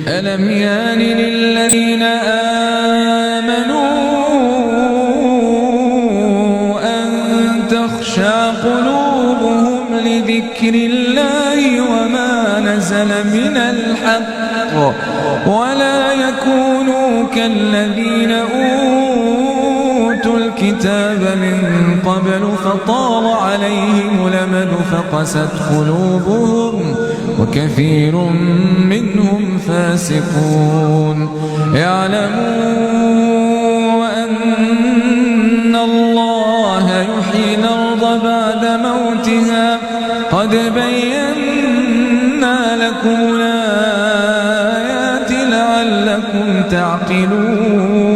ألم يان للذين آمنوا أن تخشع قلوبهم لذكر الله وما نزل من الحق ولا يكونوا كالذين أوتوا الكتاب من قبل فطال عليهم الأمد فقست قلوبهم وكثير منهم فاسقون. اعلموا أن الله يحيي الأرض بعد موتها قد بينا لكم الآيات لعلكم تعقلون.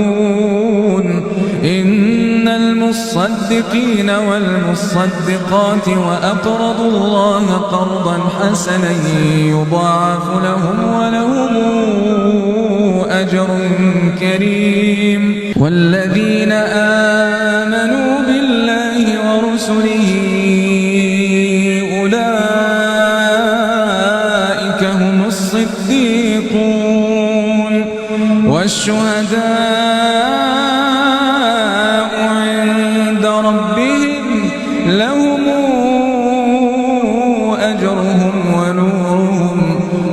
إن المصدقين والمصدقات وأقرضوا الله قرضا حسنا يضاعف لهم ولهم أجر كريم. والذين آمنوا بالله ورسله أولئك هم الصديقون والشهداء عند ربهم لهم أجرهم ونورهم.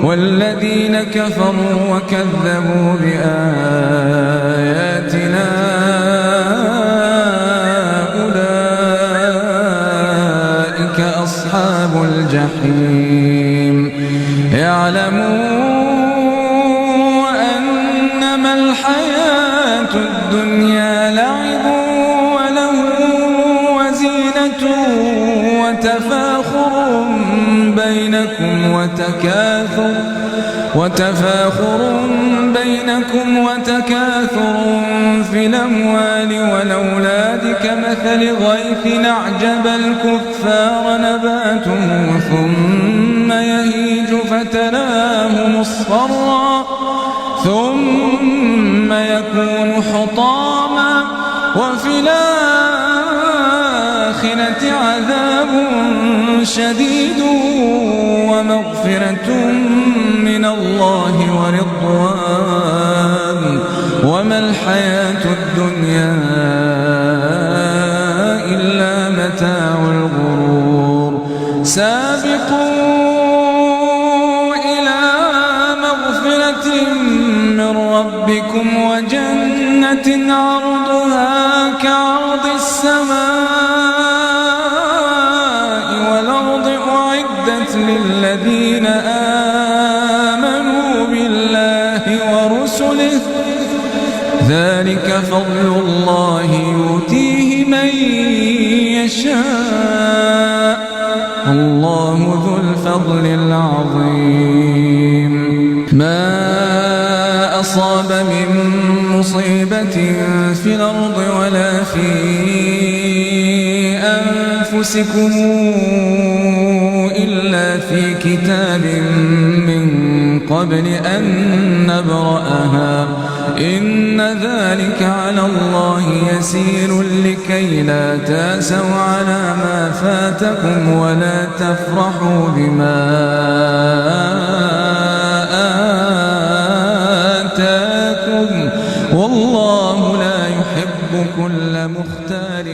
والذين كفروا وكذبوا بآياتنا أولئك أصحاب الجحيم. اعلموا أنما الحياة الدنيا لعب وله وزينة وتفاخر بينكم وتكاثر في الأموال والأولاد كمثل غيث أعجب الكفار نباته ثم يهيج فتراه مصفرا ثم يكون حطاما وفي الآخرة عذاب شديد ومغفرة من الله ورضوان وما الحياة الدنيا إلا متاع الغرور. سابقوا إلى مغفرة من ربكم وجنة عرضها كعرض السماء والأرض أعدت للذين آمنوا بالله ورسله ذلك فضل الله يؤتيه من يشاء الله ذو الفضل العظيم. ما أصاب من مصيبة في الأرض ولا في أنفسكم إلا في كتاب من قبل أن نبرأها إن ذلك على الله يسير لكي لا تأسوا على ما فاتكم ولا تفرحوا بما آتاكم والله لا يحب كل مختال